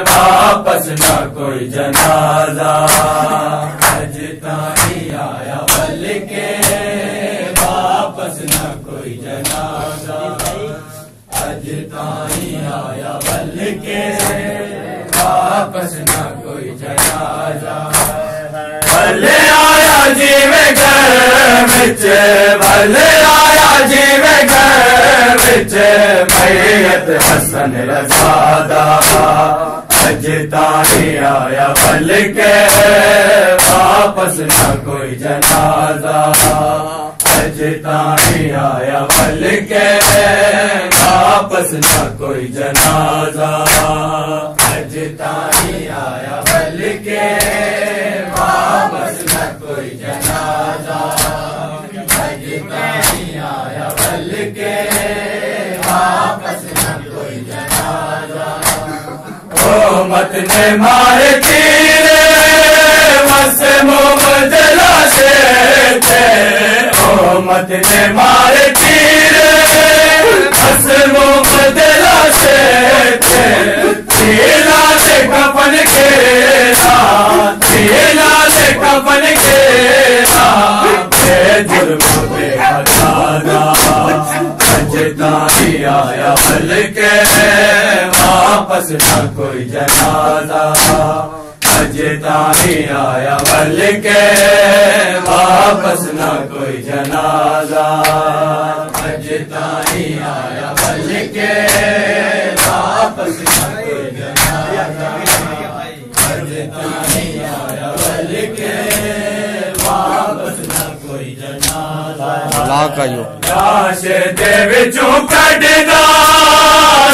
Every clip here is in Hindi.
वापस न कोई जनाजा, अजता ही आया बल के वापस न कोई जनाजा, अजता ही आया बल के वापस न कोई जनाजा। भले आया जीवे घर विच, भले आया जीवे घर विच, मैयत हसन रज़ादा, अजता ही आया बल के वापस न कोई जनाजा, अजता ही आया बल के वापस न कोई जनाजा, अजता ही आया बल के वापस न कोई जनाजा, अजता ही आया बल के वापस न कोई जनाजा। ओ मत ने मारे तीरे मस मोहम्मद लाशे थे, ओ मत ने मारे तीरे मस मोहम्मद लाशे थे, तेला से कफन के तेला से कफन के जुर्म पे हटाना, अजता ही आया बल के वापस न कोई जनाजा, अजता ही आया बल के वापस न कोई जनाजा, अजता ही आया बल के वापस न कोई जनाजा, अजता ही आया बल के वापस न कोई जनाजा। लाश दे विचों कढदा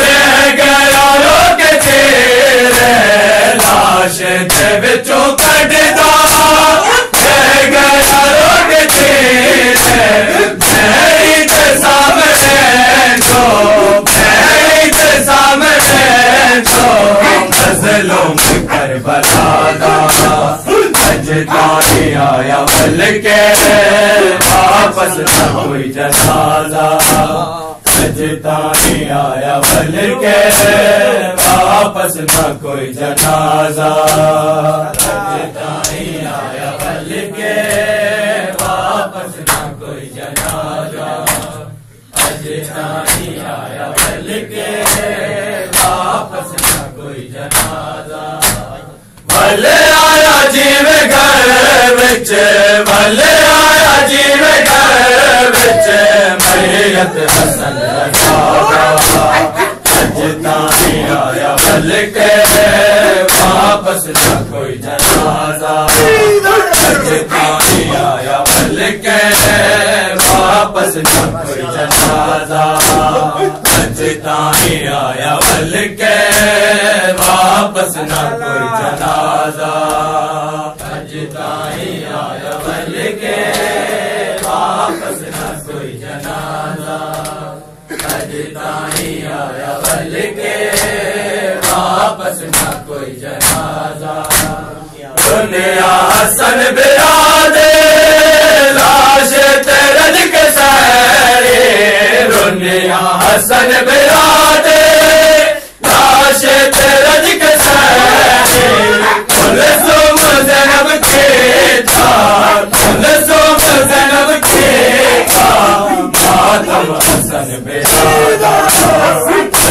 रह गया लोग तेरे, लाश दे विचों कढदा रह गया लोग तेरे, मेरी ते सामने तो, मेरी ते सामने तो, गज़लों में करबला दा, अजता ही आया बल के वापस न कोई जनाजा, अजता ही आया बल के वापस न कोई जनाजा, अजता ही आया बल के वापस न कोई जनाजा, अजता ही आया बल के वापस न कोई जनाजा। भले आया जीवे घर विच, भले आया जीवे घर विच, मैयत हसन रज़ादा, अजता ही आया बल के वापस न कोई जनाजा, अजता ही आया बल के वापस न कोई जनाजा, अजता ही आया बल के वापस न कोई जनाजा, अजता ही आया बल के वापस न कोई जनाजा, अजता ही आया बल के वापस न कोई जनाजा। दुनिया हसन बिरादे लाश तेरज के सहरे, दुनिया हसन बिरादे लाश तेरज के सहरे, कुलसुम ज़ैनब के था, कुलसुम ज़ैनब के था, मातम हसन बिरादा,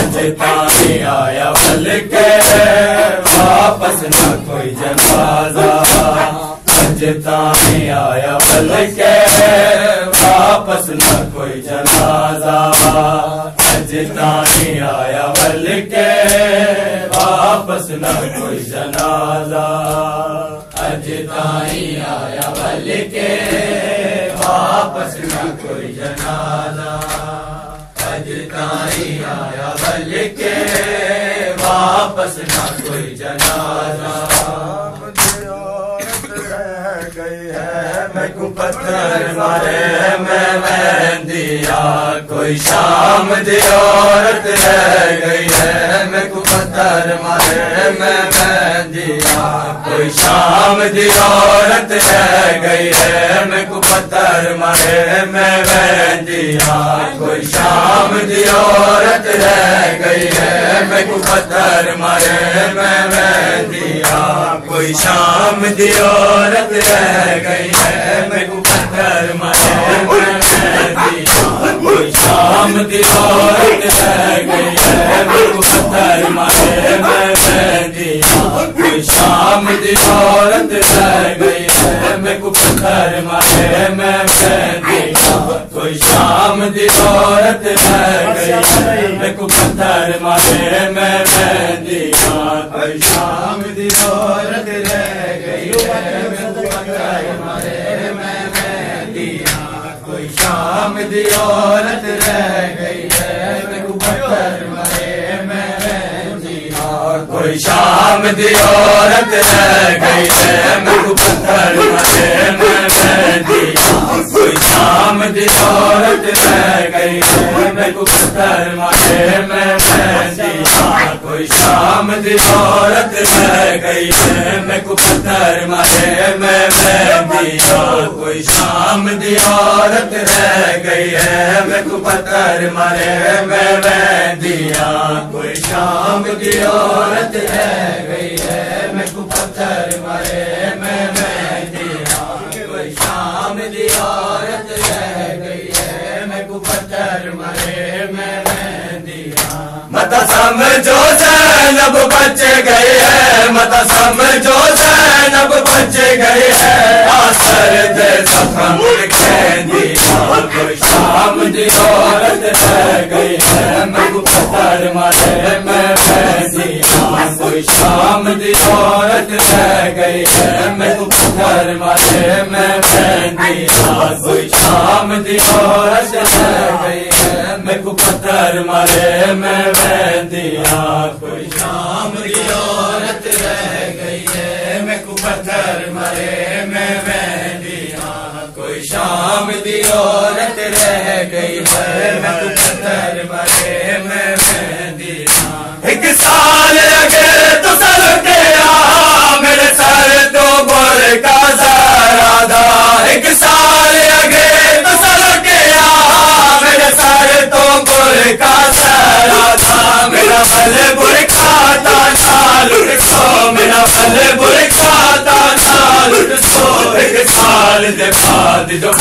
अजता ही आया बल के वापस न कोई जनाजा, अजता ही आया बल के वापस न कोई जनाजा, अजता ही आया बल के वापस न कोई जनाजा, अजता ही आया बल के वापस न कोई जनाजा, अजता ही आया बल के वापस न कोई जनाजा। रह गई है मैं को पत्थर मारे मैं मेहंदिया कोई शाम दी औरत रह गई है मैं को पत्थर मारे मैं मेहंदिया कोई शाम दी औरत रह गई है मैं को पत्थर मारे मैं मेहंदिया कोई शाम दी औरत रह गई है मैं को पत्थर मारे मैं मेहंदिया कोई शाम दी औरत रह गई है मैं को पत्थर मारे मैं मेहंदिया कोई शाम दी औरत रह गई है मैं को पत्थर मारे मैं मेहंदिया कोई शाम दी औरत रह गई है मैं को पत्थर मारे मैं मेहंदिया कोई शाम दी औरत रह गई है मैं को पत्थर मारे मैं मेहंदिया कोई शाम दी औरत रह गई है मैं को पत्थर मारे मैं मेहंदिया कोई शाम दी औरत रह गई है मैं को पत्थर मारे मैं मेहंदिया कोई शाम दी औरत रह गई है मैं को पत्थर मारे मैं मेहंदिया कोई शाम दी औरत रह गई है मैं को पत्थर मारे मैं मेहंदिया कोई शाम दी औरत रह गई है मैं को पत्थर मारे मैं मेहंदिया कोई शाम दी औरत रह गई है मैं को पत्थर मारे मैं मेहंदिया कोई शाम दी औरत रह गई है मैं को पत्थर मारे मैं मेहंदिया कोई शाम दी औरत रह गई है मैं को पत्थर मारे मैं मेहंदिया मत समझो ज़ैनब बच गई है मत समझो ज़ैनब बच गई है आसर दे जख्म मेहंदिया कोई शाम दी औरत रह गई है मैं को पत्थर मारे मैं मेहंदिया कोई शाम दी औरत रह गई है मैं को पत्थर मारे मैं मेहंदिया कोई शाम दी औरत रह गई है मैं को पत्थर मारे मैं मेहंदिया कोई शाम दी औरत रह गई है मैं को पत्थर मारे मैं मेहंदिया कोई शाम दी औरत रह गई है मैं को पत्थर मारे मैं मेहंदिया एक साल लगे तो सर गया मेरे सर तो बोल का जरा था एक साल लगे तो सर गया मेरे सर तो बोल का जरा था मेरा बल बुर खाता था लुट सो मेरा बल बुर खाता था लुट सो एक साल के बाद जो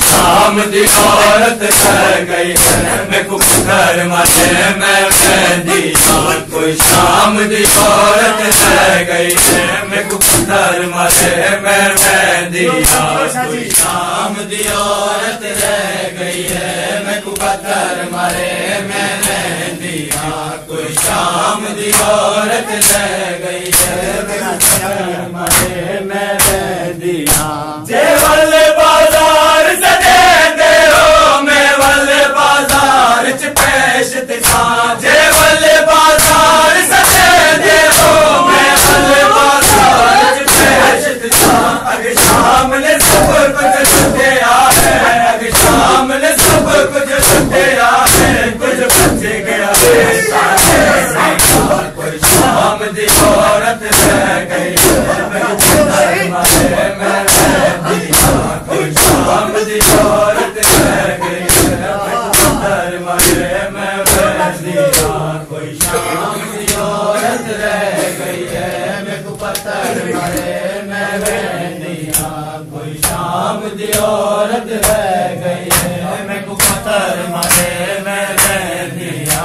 शाम दी औरत रह गई है मैं को पत्थर मारे मैं मेहंदिया कोई शाम दी औरत रह गई है मैं को पत्थर मारे मैं मेहंदिया कोई शाम दी औरत रह गई है मैं को पत्थर मारे मैं मेहंदिया कोई शाम दी औरत रह गई है मैं को पत्थर मारे मैं मेहंदिया जेवल बाजार से दे हो मैं वल बाजार च पेश था जेवल बाजार से दे हो मैं वल बाजार च पेश था अगर शाम ने सब कुछ छुटिया है अगर शाम ने सब कुछ छुटिया है कुछ बच गया कोई शाम दी औरत रह गई मैं पत्थर मारे मैं मेहंदिया कोई शाम दी औरत रह गई मैं पत्थर मारे मैं मेहंदिया कोई शाम दी औरत रह गई है मैं को पत्थर मारे मैं मेहंदिया कोई शाम दी औरत रह गई है मैं को पत्थर मारे मैं मेहंदिया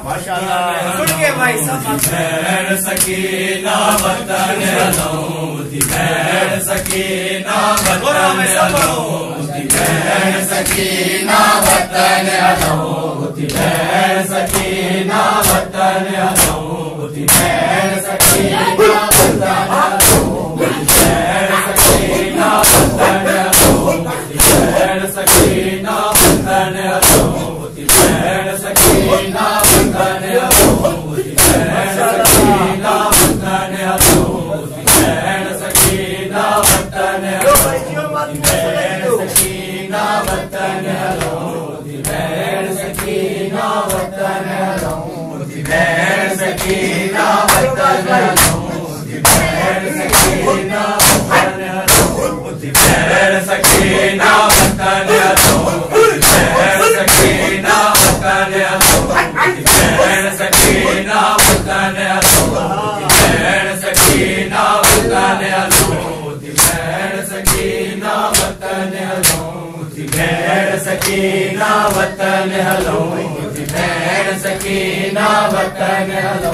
माशाअल्लाह सुन के भाई सब बैठ सकीना वतन अलौदी बैठ सकीना वतन अलौदी बैठ सकीना वतन अलौदी बैठ सकीना वतन अलौदी बैठ सकीना वतन अलौदी बैठ सकीना वतन अलौदी बैठ सकीना वतन अलौदी बैठ सकीना वतन अलौदी बैठ सकीना वतन अलौदी बैठ सकीना वतन हलो भेण सकीना वतन हलो भेण सकीना वतन हलो भेण सकीना वतन हलो भेण सकीना वतन हलो भेण सकीना वतन हलो भेण सकीना वतन हलो भेण सकीना वतन हलो भेण सकीना वतन हलो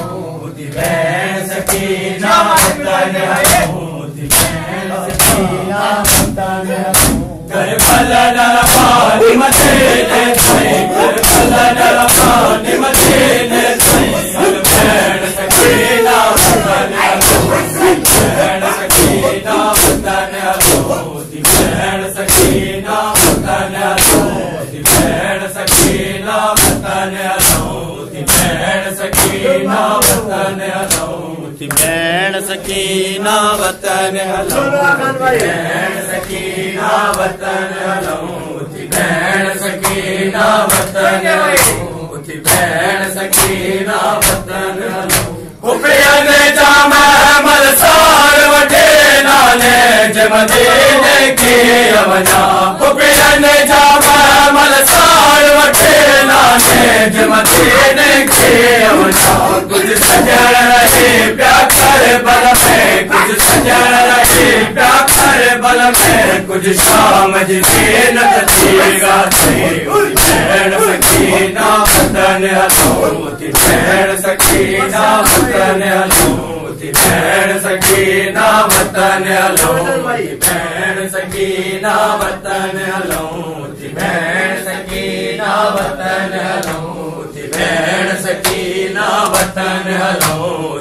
भेण सकीना वतन हलो भेण सकीना वतन हलो करबला दर पानी मदीने से करबला दर पानी मदीने से भेण सकीना वतन हलो भेण सकीना वतन हलो भेण सकीना वतन हलो भेण सकीना वतन हलो भेण सकीना वतन हलो भेण सकीना वतन हलो भेण सकीना वतन हलो भेण सकीना वतन हलो भेण सकीना वतन हलो कुपियन जामा मलसार वठे नाने मदीने की अवना कुपियन जामा मलसार वठे नाने मदीने की अवना कुछ सजण रहे प्यार बल में कुछ सजण रहे प्यार बल में कुछ शाम जी जीनत थी गाती भेण सकीना वतन हलो भेण सकीना वतन हलो भेण सकीना वतन हलो भेण सकीना वतन हलो भेण सकीना वतन हलो भेण सकीना वतन हलो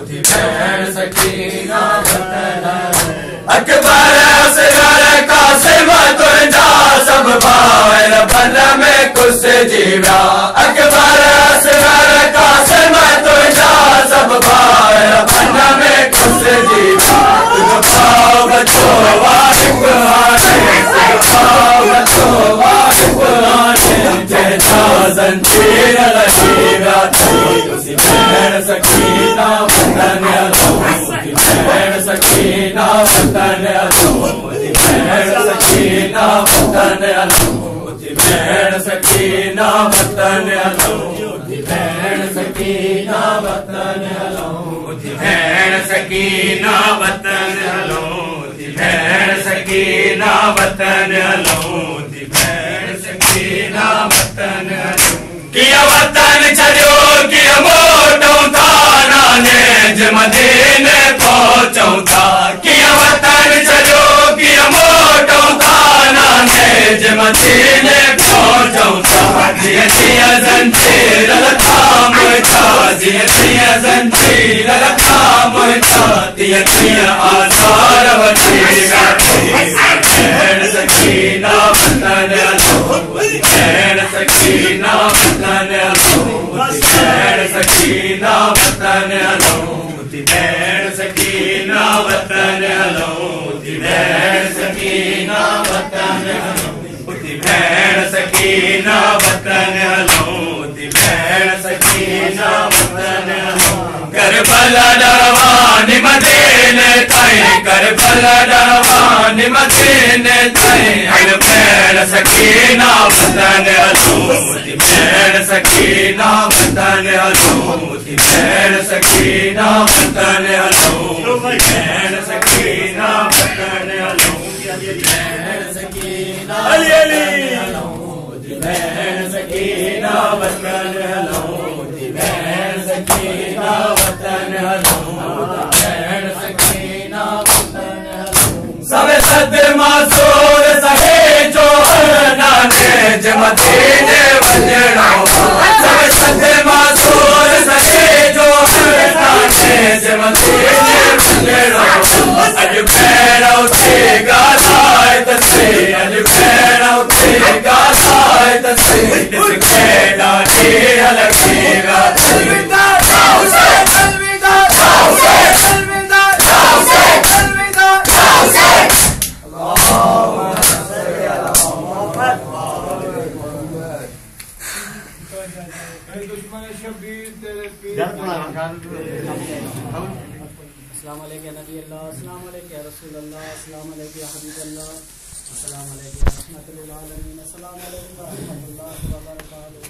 भेण सकीना वतन हलो अकबर असगर कासिम तुंहिंजा सब भावर भल में कुछ जीवा अकबर असगर कासिम तुंहिंजा सब भावर भल में कुछ जीवा तुझो पाव बचो वारिक आने पाव बचो वारिक आने जैसा जंजीर लशीरा तुसी भेण सकीना वतन हलो भेण सकीना वतन हलो भेण सकीना वतन हलो भेण सकीना वतन हलो भेण सकीना वतन हलो भेण सकीना वतन हलो भेण सकीना वतन हलो भेण सकीना वतन हलो किया वतन छड़ियो किया मोटूं था नाने मदीने पहुंचूं था किया वतन छड़ियो किया मोटूं था नाने मदीने पहुंचूं था जिया जिया जंजीर लखाम था जिया जिया जंजीर लखाम था तिया तिया आसार वठी भेण सकीना वतन हलो भेण सकीना वतन हलो भेण सकीना वतन हलो भेण सकीना वतन हलो भेण सकीना वतन हलो भेण सकीना वतन हलो भेण सकीना वतन हलो करबला दरवान मदीने ताईं करबला दरवान मदीने ताईं भेण सकीना वतन हलो भेण सकीना वतन हलो भेण सकीना वतन हलो भेण सकीना वतन हलो भेण सकीना अली अली भेण सकीना वतन हलो भेण सकीना वतन हलो भेण सकीना वतन हलो सब सद मासूर सहे जो नाने मदीने वजणो सब सद मासूर सहे जो नाने मदीने वजणो अज भेण उथे गालाए तसे अज भेण उथे गालाए तसे केड़ा दी हलकेगा अलविदा अलविदा अलविदा अलविदा अल्लाह अस्सलाम वालेकुम नबी अल्लाह, अस्सलाम वालेकुम या रसूल अल्लाह, अस्सलाम वालेकुम या हबीब अल्लाह, अस्सलाम वालेकुम या रहमतुल लिल आलमीन, अस्सलाम वालेकुम व रहमतुल्लाहि व बरकातुहू,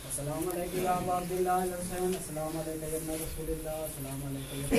अस्सलाम वालेकुम या अबा अब्दुल्लाह अल हुसैन, अस्सलाम वालेकुम या रसूलुल्लाह, अस्सलाम वालेकुम या